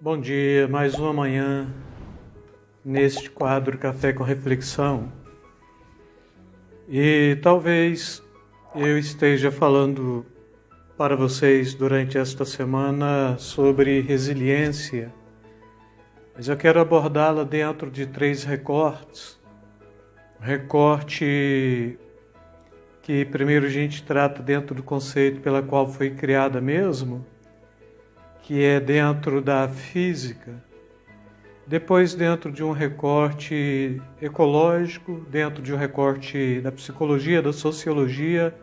Bom dia, mais uma manhã neste quadro Café com Reflexão. E talvez eu esteja falando para vocês durante esta semana sobre resiliência, mas eu quero abordá-la dentro de 3 recortes. O recorte que primeiro a gente trata dentro do conceito pela qual foi criada mesmo, que é dentro da física, depois dentro de um recorte ecológico, dentro de um recorte da psicologia, da sociologia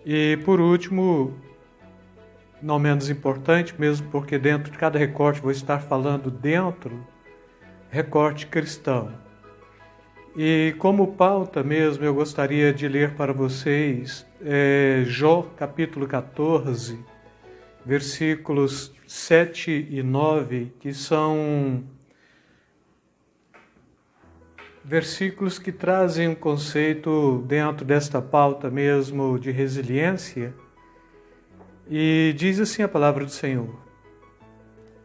e, por último, não menos importante, mesmo porque dentro de cada recorte vou estar falando dentro, recorte cristão. E como pauta mesmo, eu gostaria de ler para vocês Jó, capítulo 14, versículos 7 e 9, que são versículos que trazem um conceito dentro desta pauta mesmo de resiliência. E diz assim a palavra do Senhor: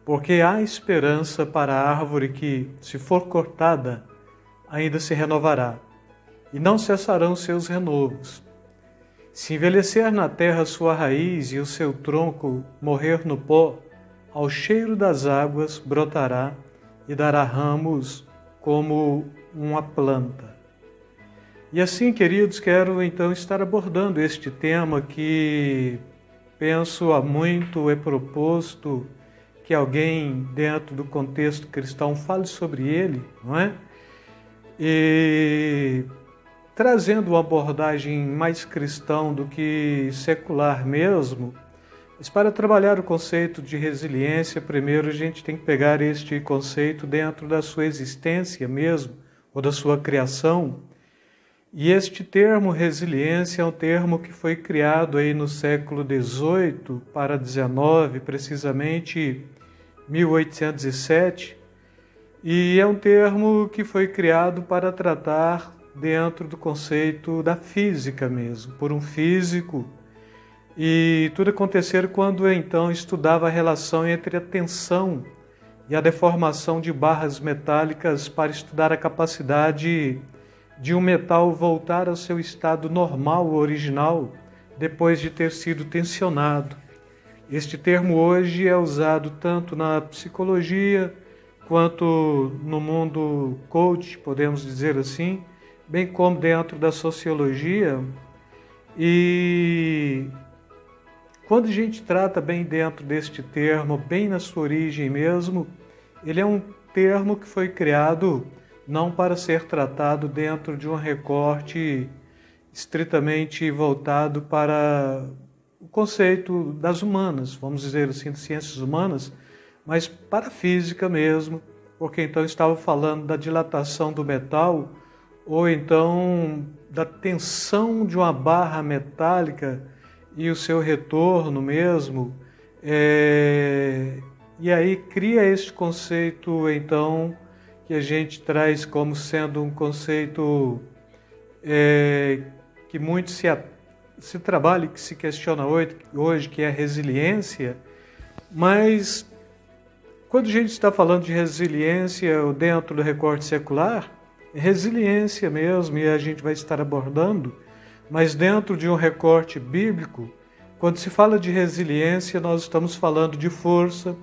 porque há esperança para a árvore que, se for cortada, ainda se renovará, e não cessarão seus renovos. Se envelhecer na terra sua raiz e o seu tronco morrer no pó, ao cheiro das águas brotará e dará ramos como uma planta. E assim, queridos, quero então estar abordando este tema que penso há muito é proposto que alguém dentro do contexto cristão fale sobre ele, não é? E trazendo uma abordagem mais cristã do que secular mesmo, mas para trabalhar o conceito de resiliência, primeiro a gente tem que pegar este conceito dentro da sua existência mesmo, ou da sua criação. E este termo resiliência é um termo que foi criado aí no século XVIII para XIX, precisamente 1807, e é um termo que foi criado para tratar dentro do conceito da física mesmo, por um físico. E tudo acontecer quando eu então estudava a relação entre a tensão e a deformação de barras metálicas para estudar a capacidade de um metal voltar ao seu estado normal, original, depois de ter sido tensionado. Este termo hoje é usado tanto na psicologia quanto no mundo coach, podemos dizer assim, bem como dentro da sociologia. E quando a gente trata bem dentro deste termo, bem na sua origem mesmo, ele é um termo que foi criado não para ser tratado dentro de um recorte estritamente voltado para o conceito das humanas, vamos dizer assim, de ciências humanas, mas para a física mesmo, porque então estava falando da dilatação do metal, ou então da tensão de uma barra metálica e o seu retorno mesmo, e aí cria esse conceito então que a gente traz como sendo um conceito que muito se trabalha e que se questiona hoje, que é a resiliência, mas quando a gente está falando de resiliência dentro do recorte secular, é resiliência mesmo, e a gente vai estar abordando, mas dentro de um recorte bíblico, quando se fala de resiliência, nós estamos falando de força,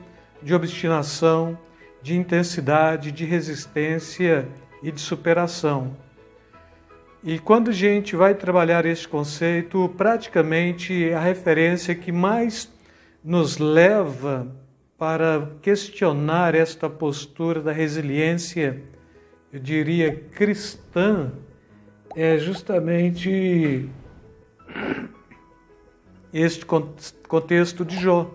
de obstinação, de intensidade, de resistência e de superação. E quando a gente vai trabalhar esse conceito, praticamente a referência que mais nos leva para questionar esta postura da resiliência, eu diria cristã, é justamente este contexto de Jó.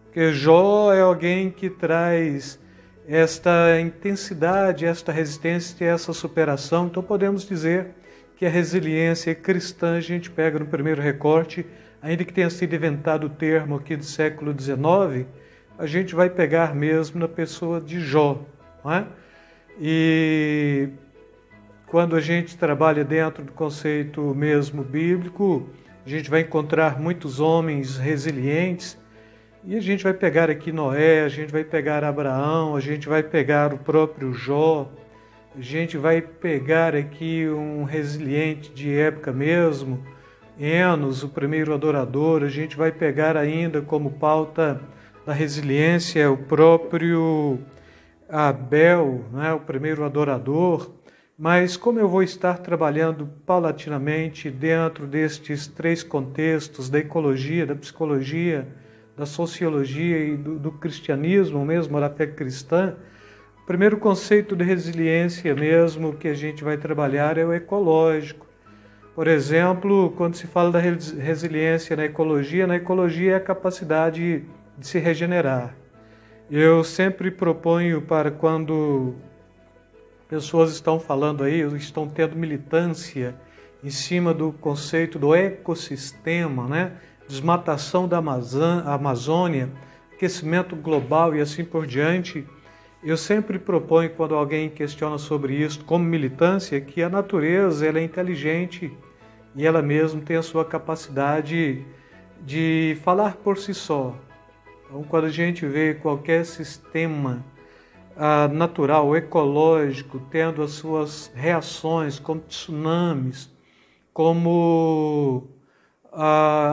Porque Jó é alguém que traz esta intensidade, esta resistência e essa superação. Então podemos dizer que a resiliência cristã a gente pega no primeiro recorte, ainda que tenha sido inventado o termo aqui do século XIX, a gente vai pegar mesmo na pessoa de Jó, não é? E quando a gente trabalha dentro do conceito mesmo bíblico, a gente vai encontrar muitos homens resilientes E a gente vai pegar aqui Noé, a gente vai pegar Abraão, a gente vai pegar o próprio Jó, a gente vai pegar aqui um resiliente de época mesmo, Enos, o primeiro adorador, a gente vai pegar ainda como pauta da resiliência o próprio Abel, né, o primeiro adorador. Mas como eu vou estar trabalhando paulatinamente dentro destes três contextos, da ecologia, da psicologia, da sociologia e do cristianismo mesmo, da fé cristã, o primeiro conceito de resiliência mesmo que a gente vai trabalhar é o ecológico. Por exemplo, quando se fala da resiliência na ecologia é a capacidade de se regenerar. Eu sempre proponho para quando pessoas estão falando aí, estão tendo militância em cima do conceito do ecossistema, né? Desmatação da Amazônia, aquecimento global e assim por diante. Eu sempre proponho, quando alguém questiona sobre isso, como militância, que a natureza ela é inteligente e ela mesma tem a sua capacidade de falar por si só. Então, quando a gente vê qualquer sistema natural, ecológico, tendo as suas reações, como tsunamis, como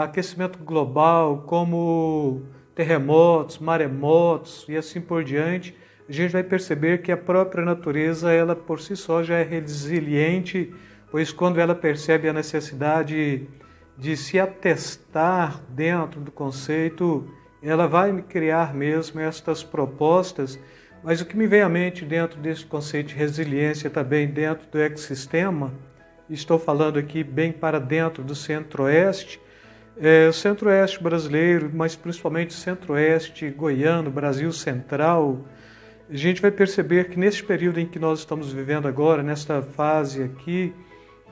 aquecimento global, como terremotos, maremotos e assim por diante, a gente vai perceber que a própria natureza, ela por si só já é resiliente, pois quando ela percebe a necessidade de se atestar dentro do conceito, ela vai criar mesmo estas propostas. Mas o que me vem à mente dentro desse conceito de resiliência também dentro do ecossistema, estou falando aqui bem para dentro do Centro-Oeste, o Centro-Oeste brasileiro, mas principalmente o Centro-Oeste goiano, Brasil Central, a gente vai perceber que nesse período em que nós estamos vivendo agora, nesta fase aqui,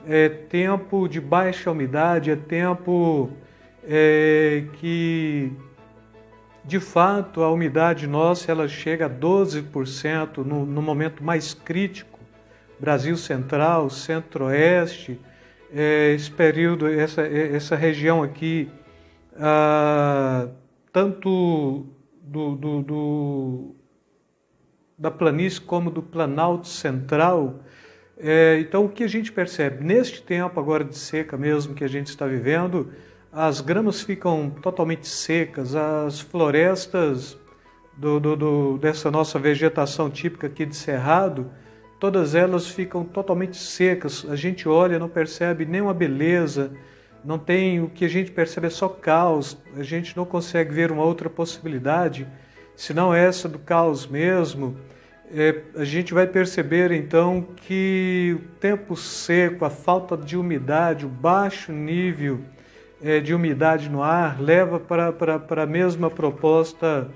é tempo de baixa umidade, é tempo que de fato a umidade nossa ela chega a 12% no momento mais crítico, Brasil Central, Centro-Oeste, esse período, essa região aqui, tanto da planície como do Planalto Central. Então o que a gente percebe? Neste tempo agora de seca mesmo que a gente está vivendo, as gramas ficam totalmente secas, as florestas dessa nossa vegetação típica aqui de Cerrado, todas elas ficam totalmente secas. A gente olha, não percebe nenhuma beleza, não tem, o que a gente percebe é só caos, a gente não consegue ver uma outra possibilidade, senão essa do caos mesmo. A gente vai perceber então que o tempo seco, a falta de umidade, o baixo nível de umidade no ar leva para a mesma proposta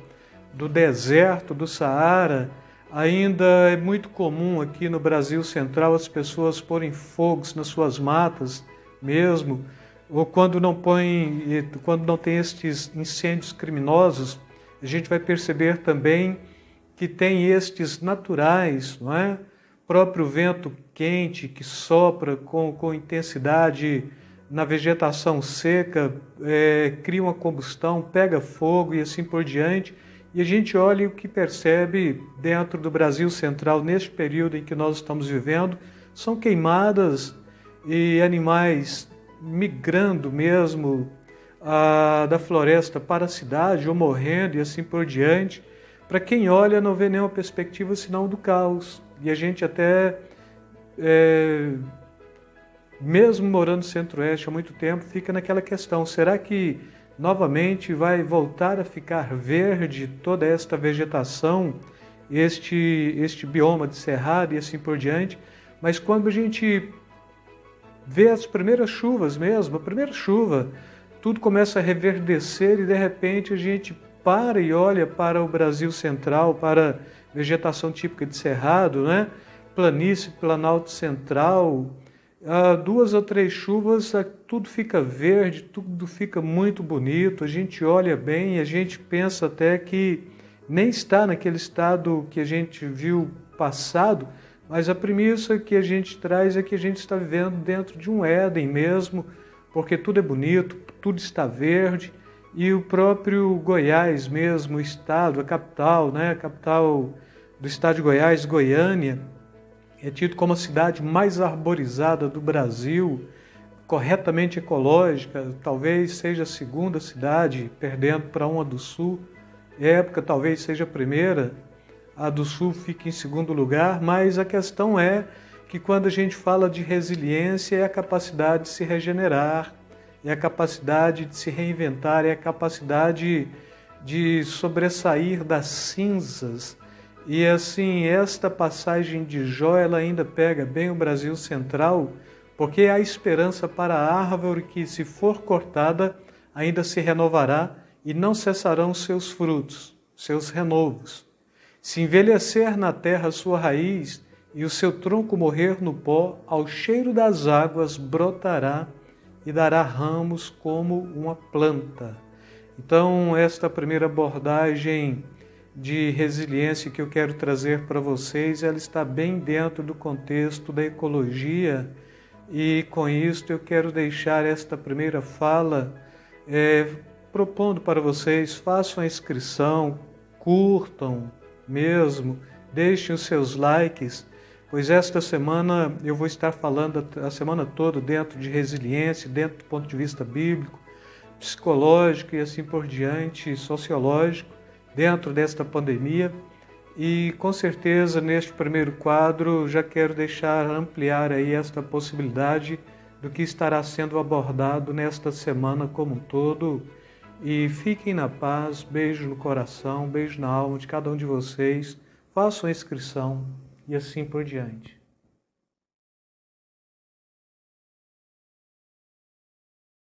do deserto do Saara. Ainda é muito comum aqui no Brasil Central as pessoas porem fogos nas suas matas mesmo, ou quando não tem estes incêndios criminosos, a gente vai perceber também que tem estes naturais, não é? O próprio vento quente que sopra com intensidade na vegetação seca, cria uma combustão, pega fogo e assim por diante. E a gente olha o que percebe dentro do Brasil Central, neste período em que nós estamos vivendo, são queimadas e animais migrando mesmo da floresta para a cidade ou morrendo e assim por diante. Para quem olha, não vê nenhuma perspectiva senão do caos. E a gente até, mesmo morando no Centro-Oeste há muito tempo, fica naquela questão, será que novamente vai voltar a ficar verde toda esta vegetação, este bioma de cerrado e assim por diante? Mas quando a gente vê as primeiras chuvas mesmo, a primeira chuva, tudo começa a reverdecer e de repente a gente para e olha para o Brasil Central, para a vegetação típica de cerrado, né? Planície, Planalto Central, 2 ou 3 chuvas, tudo fica verde, tudo fica muito bonito, a gente olha bem e a gente pensa até que nem está naquele estado que a gente viu passado, mas a premissa que a gente traz é que a gente está vivendo dentro de um Éden mesmo, porque tudo é bonito, tudo está verde, E o próprio Goiás mesmo, o estado, a capital, né? A capital do estado de Goiás, Goiânia, é tido como a cidade mais arborizada do Brasil, corretamente ecológica, talvez seja a segunda cidade, perdendo para uma do Sul, época talvez seja a primeira, a do Sul fica em segundo lugar, mas a questão é que quando a gente fala de resiliência é a capacidade de se regenerar, é a capacidade de se reinventar, é a capacidade de sobressair das cinzas. E assim, esta passagem de Jó, ela ainda pega bem o Brasil central, porque há esperança para a árvore que, se for cortada, ainda se renovará e não cessarão seus frutos, seus renovos. Se envelhecer na terra a sua raiz e o seu tronco morrer no pó, ao cheiro das águas brotará e dará ramos como uma planta. Então, esta primeira abordagem de resiliência que eu quero trazer para vocês, ela está bem dentro do contexto da ecologia, e com isto eu quero deixar esta primeira fala propondo para vocês, façam a inscrição, curtam mesmo, deixem os seus likes, pois esta semana eu vou estar falando a semana toda dentro de resiliência, dentro do ponto de vista bíblico, psicológico e assim por diante, sociológico, dentro desta pandemia. E com certeza neste primeiro quadro já quero ampliar aí esta possibilidade do que estará sendo abordado nesta semana como um todo. E fiquem na paz, beijo no coração, beijo na alma de cada um de vocês, façam a inscrição e assim por diante.